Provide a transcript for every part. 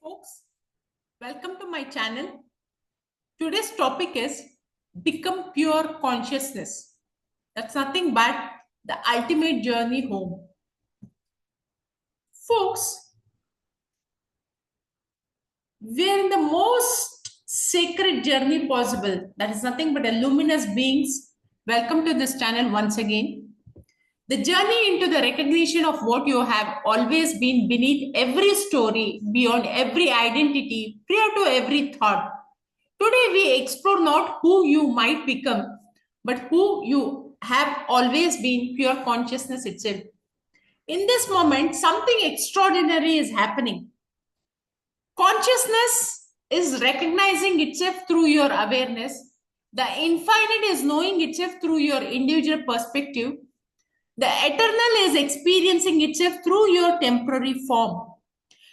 Folks, welcome to my channel. Today's topic is Become Pure Consciousness. That's nothing but the ultimate journey home. Folks, we're in the most sacred journey possible. That is nothing but a luminous beings. Welcome to this channel once again. The journey into the recognition of what you have always been beneath every story, beyond every identity, prior to every thought. Today, we explore not who you might become, but who you have always been, pure consciousness itself. In this moment, something extraordinary is happening. Consciousness is recognizing itself through your awareness. The infinite is knowing itself through your individual perspective. The eternal is experiencing itself through your temporary form.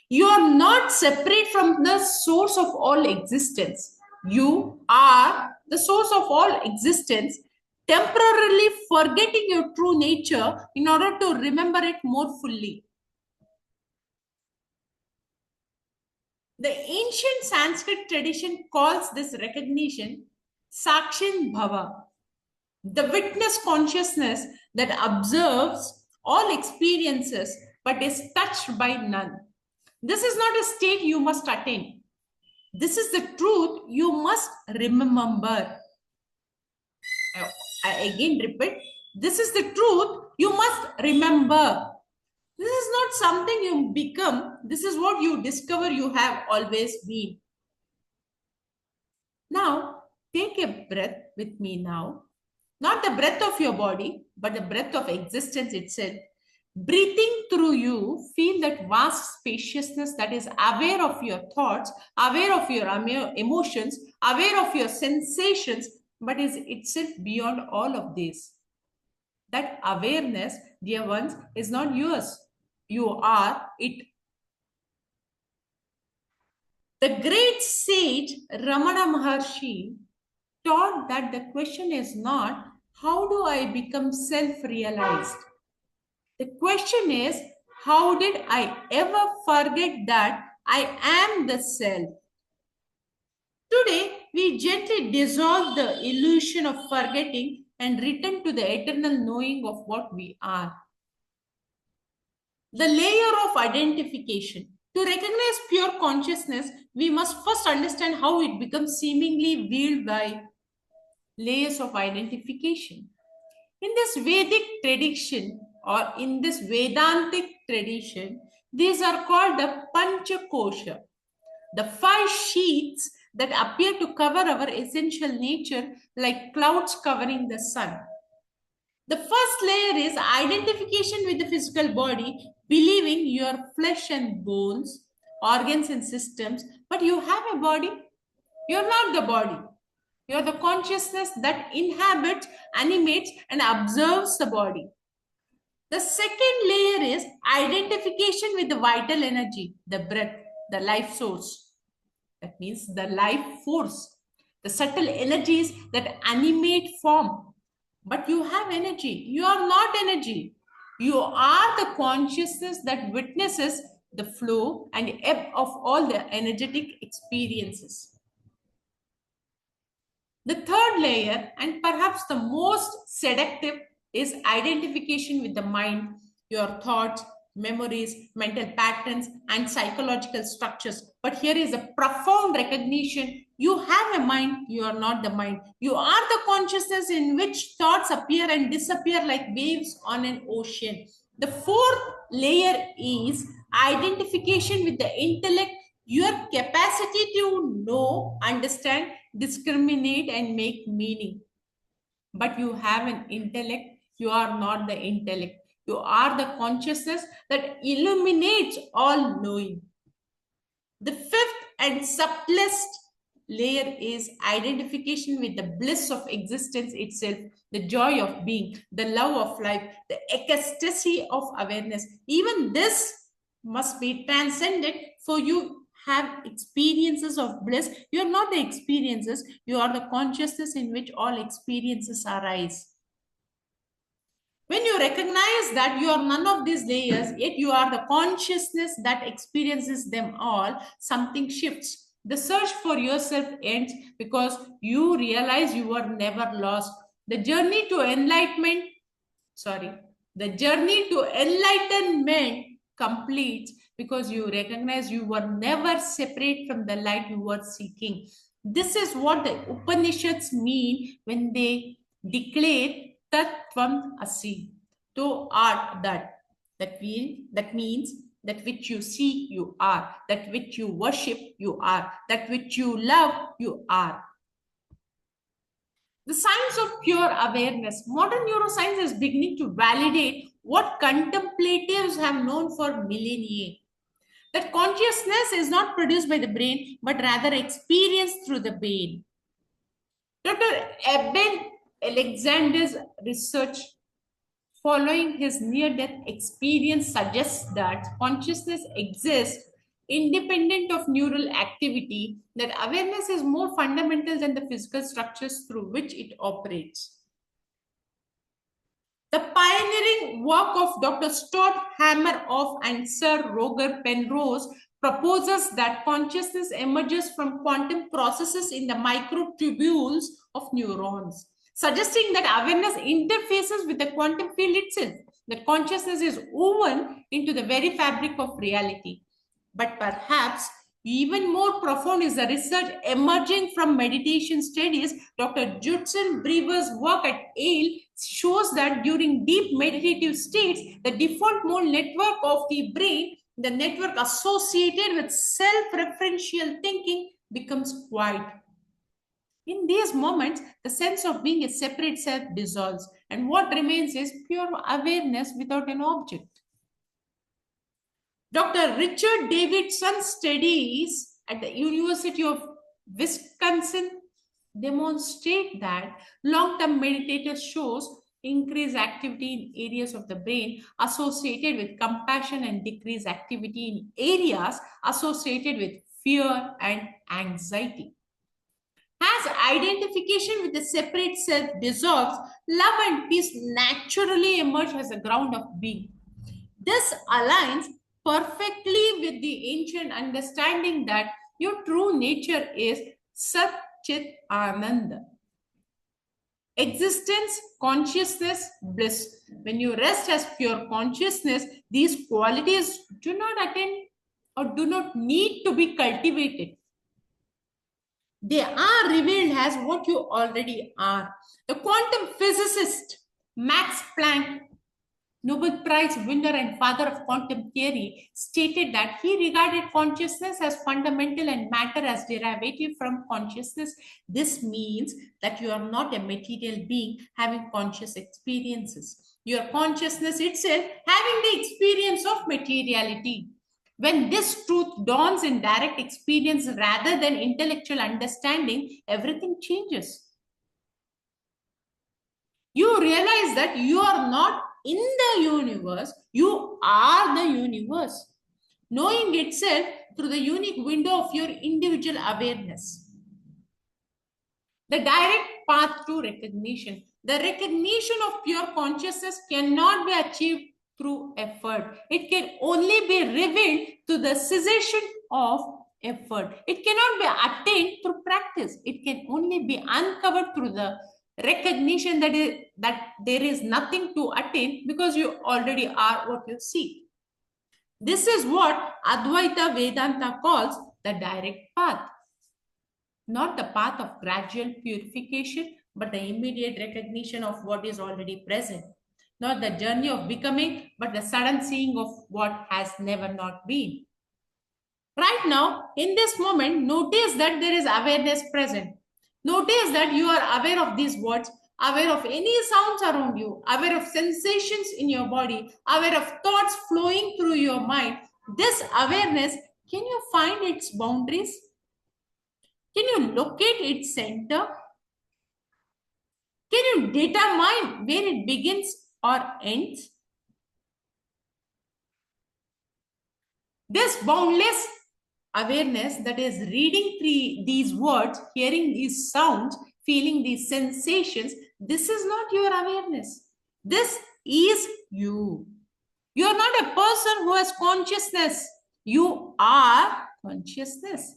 You are not separate from the source of all existence. You are the source of all existence, temporarily forgetting your true nature in order to remember it more fully. The ancient Sanskrit tradition calls this recognition Sakshin Bhava, the witness consciousness that observes all experiences but is touched by none. This is not a state you must attain. This is the truth you must remember. I again repeat, this is the truth you must remember. This is not something you become. This is what you discover you have always been. Now, take a breath with me now. Not the breath of your body, but the breath of existence itself. Breathing through you, feel that vast spaciousness that is aware of your thoughts, aware of your emotions, aware of your sensations, but is itself beyond all of this. That awareness, dear ones, is not yours. You are it. The great sage Ramana Maharshi taught that the question is not how do I become self-realized? The question is, how did I ever forget that I am the self? Today, we gently dissolve the illusion of forgetting and return to the eternal knowing of what we are. The layer of identification. To recognize pure consciousness, we must first understand how it becomes seemingly veiled by layers of identification. In this Vedic tradition or in this Vedantic tradition, these are called the Panchakosha, the five sheets that appear to cover our essential nature like clouds covering the sun. The first layer is identification with the physical body, believing you are flesh and bones, organs and systems, but you have a body. You're not the body. You're the consciousness that inhabits, animates, and observes the body. The second layer is identification with the vital energy, the breath, the life source. That means the life force, the subtle energies that animate form. But you have energy. You are not energy. You are the consciousness that witnesses the flow and ebb of all the energetic experiences. The third layer, and perhaps the most seductive, is identification with the mind, your thoughts, memories, mental patterns, and psychological structures. But here is a profound recognition. You have a mind, you are not the mind. You are the consciousness in which thoughts appear and disappear like waves on an ocean. The fourth layer is identification with the intellect, your capacity to know, understand, discriminate, and make meaning. But you have an intellect, you are not the intellect. You are the consciousness that illuminates all knowing. The fifth and subtlest layer is identification with the bliss of existence itself, the joy of being, the love of life, the ecstasy of awareness. Even this must be transcended for you have experiences of bliss. You are not the experiences, you are the consciousness in which all experiences arise. When you recognize that you are none of these layers, yet you are the consciousness that experiences them all, something shifts. The search for yourself ends because you realize you were never lost. The journey to enlightenment, sorry, the journey to enlightenment completes because you recognize you were never separate from the light you were seeking. This is what the Upanishads mean when they declare Tattvam Asi. To art that means that which you seek you are, that which you worship you are, that which you love you are. The science of pure awareness. Modern neuroscience is beginning to validate what contemplatives have known for millennia. That consciousness is not produced by the brain, but rather experienced through the brain. Dr. Eben Alexander's research following his near death experience suggests that consciousness exists independent of neural activity, that awareness is more fundamental than the physical structures through which it operates. The pioneering work of Dr. Stuart Hammeroff and Sir Roger Penrose proposes that consciousness emerges from quantum processes in the microtubules of neurons, suggesting that awareness interfaces with the quantum field itself, that consciousness is woven into the very fabric of reality. But perhaps even more profound is the research emerging from meditation studies. Dr. Judson Brewer's work at Yale shows that during deep meditative states, the default mode network of the brain, the network associated with self-referential thinking, becomes quiet. In these moments, the sense of being a separate self dissolves, and what remains is pure awareness without an object. Dr. Richard Davidson's studies at the University of Wisconsin demonstrate that long-term meditators shows increased activity in areas of the brain associated with compassion and decreased activity in areas associated with fear and anxiety. As identification with the separate self dissolves, love and peace naturally emerge as a ground of being. This aligns perfectly with the ancient understanding that your true nature is Sat Chit Ananda. Existence, consciousness, bliss. When you rest as pure consciousness, these qualities do not attain or do not need to be cultivated. They are revealed as what you already are. The quantum physicist Max Planck, Nobel Prize winner and father of quantum theory, stated that he regarded consciousness as fundamental and matter as derivative from consciousness. This means that you are not a material being having conscious experiences. Your consciousness itself having the experience of materiality. When this truth dawns in direct experience rather than intellectual understanding, everything changes. You realize that you are not in the universe, you are the universe, knowing itself through the unique window of your individual awareness. The direct path to recognition. The recognition of pure consciousness cannot be achieved through effort. It can only be revealed to the cessation of effort. It cannot be attained through practice. It can only be uncovered through the recognition that there is nothing to attain because you already are what you seek. This is what Advaita Vedanta calls the direct path. Not the path of gradual purification, but the immediate recognition of what is already present. Not the journey of becoming, but the sudden seeing of what has never not been. Right now, in this moment, notice that there is awareness present. Notice that you are aware of these words, aware of any sounds around you, aware of sensations in your body, aware of thoughts flowing through your mind. This awareness, can you find its boundaries? Can you locate its center? Can you determine where it begins or ends? This boundless awareness that is reading these words, hearing these sounds, feeling these sensations, this is not your awareness. This is you. You are not a person who has consciousness. You are consciousness.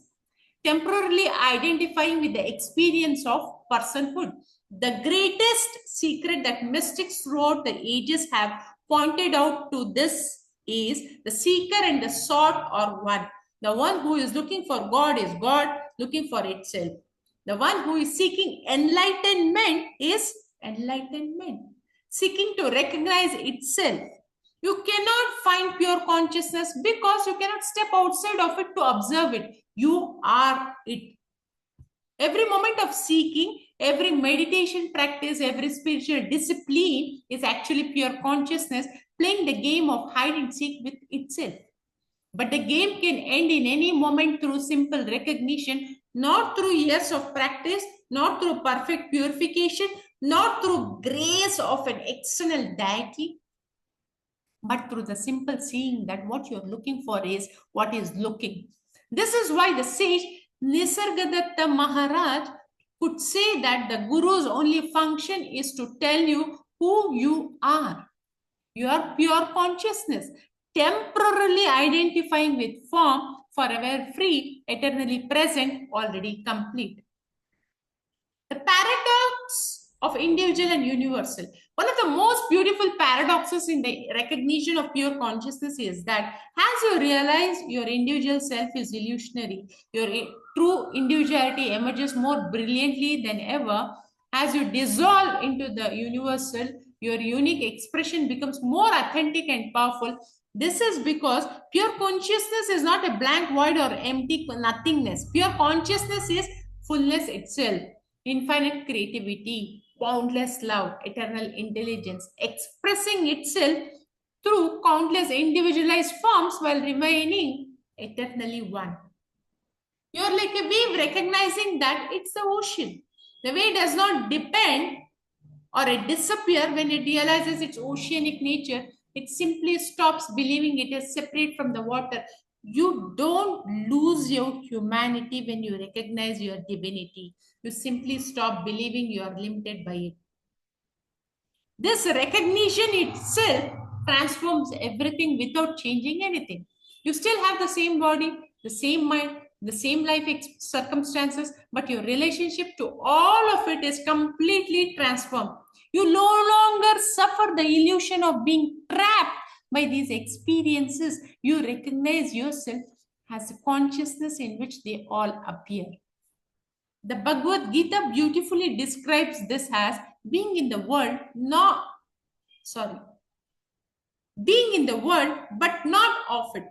Temporarily identifying with the experience of personhood. The greatest secret that mystics throughout the ages have pointed out to this is the seeker and the sought are one. The one who is looking for God is God looking for itself. The one who is seeking enlightenment is enlightenment, seeking to recognize itself. You cannot find pure consciousness because you cannot step outside of it to observe it. You are it. Every moment of seeking, every meditation practice, every spiritual discipline is actually pure consciousness playing the game of hide and seek with itself. But the game can end in any moment through simple recognition, not through years of practice, not through perfect purification, not through grace of an external deity, but through the simple seeing that what you're looking for is what is looking. This is why the sage Nisargadatta Maharaj could say that the guru's only function is to tell you who you are. Your pure consciousness, temporarily identifying with form, forever free, eternally present, already complete. The paradox of individual and universal. One of the most beautiful paradoxes in the recognition of pure consciousness is that as you realize your individual self is illusionary, your true individuality emerges more brilliantly than ever. As you dissolve into the universal, your unique expression becomes more authentic and powerful. This is because pure consciousness is not a blank void or empty nothingness. Pure consciousness is fullness itself, infinite creativity, boundless love, eternal intelligence, expressing itself through countless individualized forms while remaining eternally one. You're like a wave recognizing that it's the ocean. The wave does not depend or it disappear when it realizes its oceanic nature. It simply stops believing it is separate from the water. You don't lose your humanity when you recognize your divinity. You simply stop believing you are limited by it. This recognition itself transforms everything without changing anything. You still have the same body, the same mind, the same life circumstances, but your relationship to all of it is completely transformed. You no longer suffer the illusion of being trapped by these experiences. You recognize yourself as a consciousness in which they all appear. The Bhagavad Gita beautifully describes this as being in the world, not, sorry, being in the world, but not of it.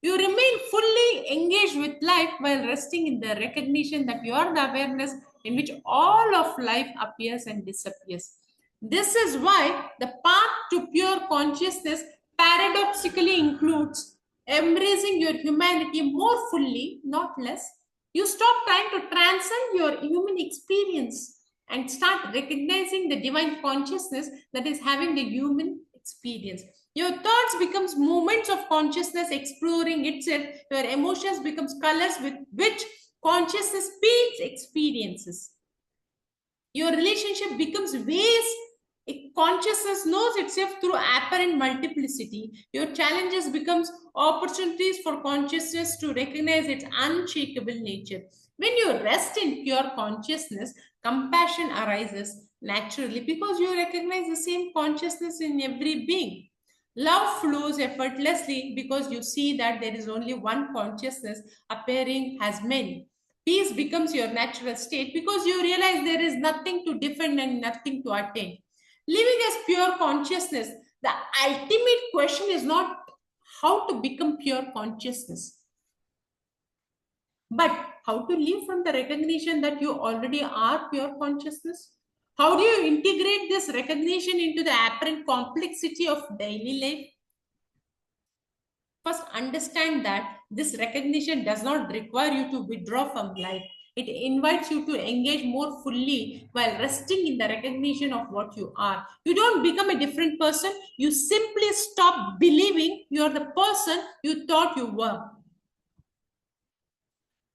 You remain fully engaged with life while resting in the recognition that you are the awareness in which all of life appears and disappears. This is why the path to pure consciousness paradoxically includes embracing your humanity more fully, not less. You stop trying to transcend your human experience and start recognizing the divine consciousness that is having the human experience. Your thoughts becomes movements of consciousness exploring itself. Your emotions becomes colors with which consciousness paints experiences. Your relationship becomes ways consciousness knows itself through apparent multiplicity. Your challenges becomes opportunities for consciousness to recognize its unshakable nature. When you rest in pure consciousness, compassion arises naturally because you recognize the same consciousness in every being. Love flows effortlessly because you see that there is only one consciousness appearing as many. Peace becomes your natural state because you realize there is nothing to defend and nothing to attain. Living as pure consciousness, the ultimate question is not how to become pure consciousness, but how to live from the recognition that you already are pure consciousness. How do you integrate this recognition into the apparent complexity of daily life? First, understand that this recognition does not require you to withdraw from life. It invites you to engage more fully while resting in the recognition of what you are. You don't become a different person. You simply stop believing you are the person you thought you were.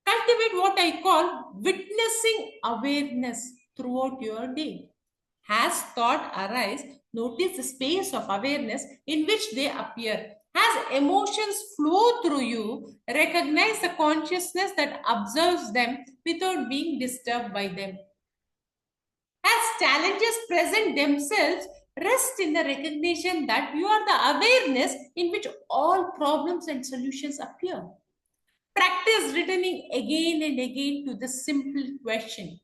Cultivate what I call witnessing awareness throughout your day. As thought arise, Notice the space of awareness in which they appear. As emotions flow through you, recognize the consciousness that observes them without being disturbed by them. As challenges present themselves, rest in the recognition that you are the awareness in which all problems and solutions appear. Practice returning again and again to the simple question: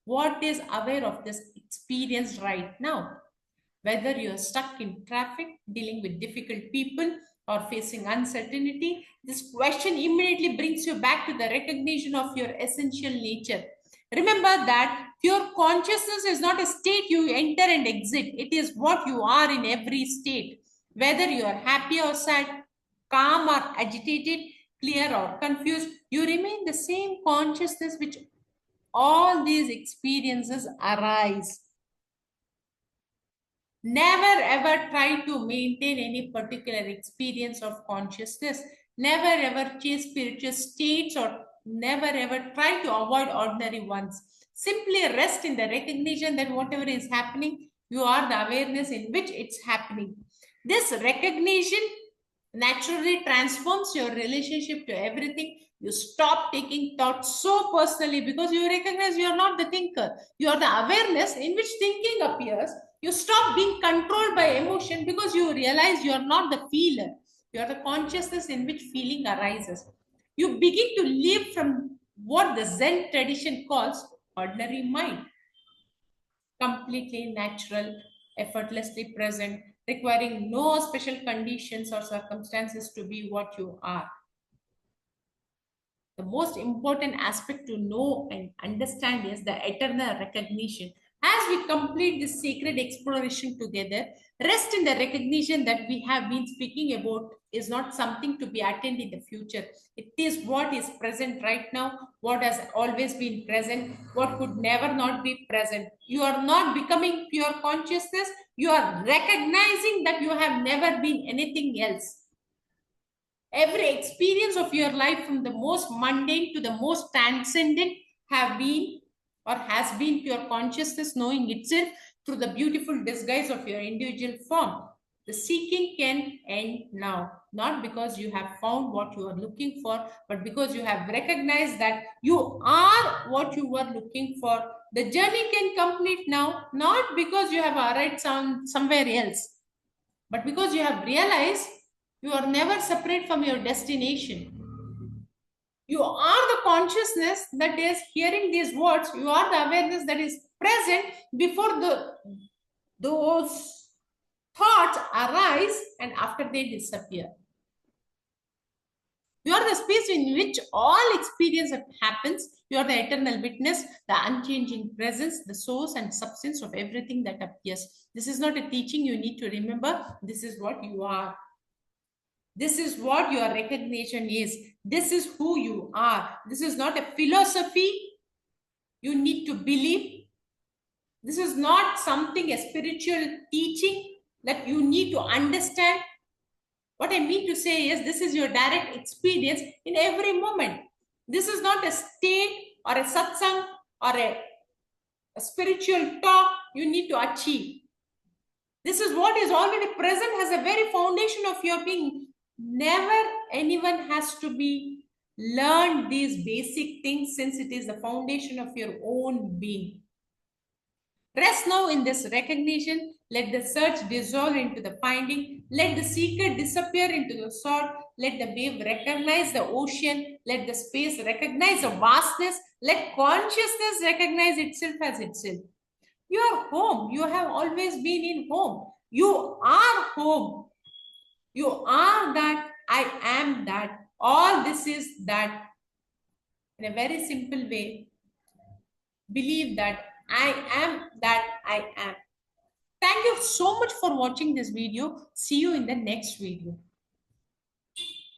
what is aware of this experience right now? Whether you're stuck in traffic, dealing with difficult people, or facing uncertainty, this question immediately brings you back to the recognition of your essential nature. Remember that pure consciousness is not a state you enter and exit, it is what you are in every state. Whether you are happy or sad, calm or agitated, clear or confused, you remain the same consciousness which all these experiences arise. Never ever try to maintain any particular experience of consciousness. Never ever chase spiritual states or never ever try to avoid ordinary ones. Simply rest in the recognition that whatever is happening, you are the awareness in which it's happening. This recognition naturally transforms your relationship to everything. You stop taking thoughts so personally because you recognize you are not the thinker. You are the awareness in which thinking appears. You stop being controlled by emotion because you realize you are not the feeler. You are the consciousness in which feeling arises. You begin to live from what the Zen tradition calls ordinary mind, completely natural, effortlessly present, requiring no special conditions or circumstances to be what you are. The most important aspect to know and understand is the eternal recognition. As we complete this sacred exploration together, rest in the recognition that we have been speaking about is not something to be attained in the future. It is what is present right now, what has always been present, what could never not be present. You are not becoming pure consciousness, you are recognizing that you have never been anything else. Every experience of your life, from the most mundane to the most transcendent, have been or has been pure consciousness knowing itself through the beautiful disguise of your individual form. The seeking can end now, not because you have found what you are looking for, but because you have recognized that you are what you were looking for. The journey can complete now, not because you have arrived somewhere else, but because you have realized you are never separate from your destination. You are the consciousness that is hearing these words. You are the awareness that is present before those thoughts arise and after they disappear. You are the space in which all experience happens. You are the eternal witness, the unchanging presence, the source and substance of everything that appears. This is not a teaching you need to remember. This is what you are. This is what your recognition is. This is who you are. This is not a philosophy you need to believe. This is not something, a spiritual teaching that you need to understand. What I mean to say is, this is your direct experience in every moment. This is not a state or a satsang or a spiritual talk you need to achieve. This is what is already present as a very foundation of your being. Never anyone has to be learned these basic things, since it is the foundation of your own being. Rest now in this recognition. Let the search dissolve into the finding. Let the seeker disappear into the sought. Let the wave recognize the ocean. Let the space recognize the vastness. Let consciousness recognize itself as itself. You are home. You have always been in home. You are home. You are that. I am that. All this is that. In a very simple way, believe that I am that I am. Thank you so much for watching this video. See you in the next video.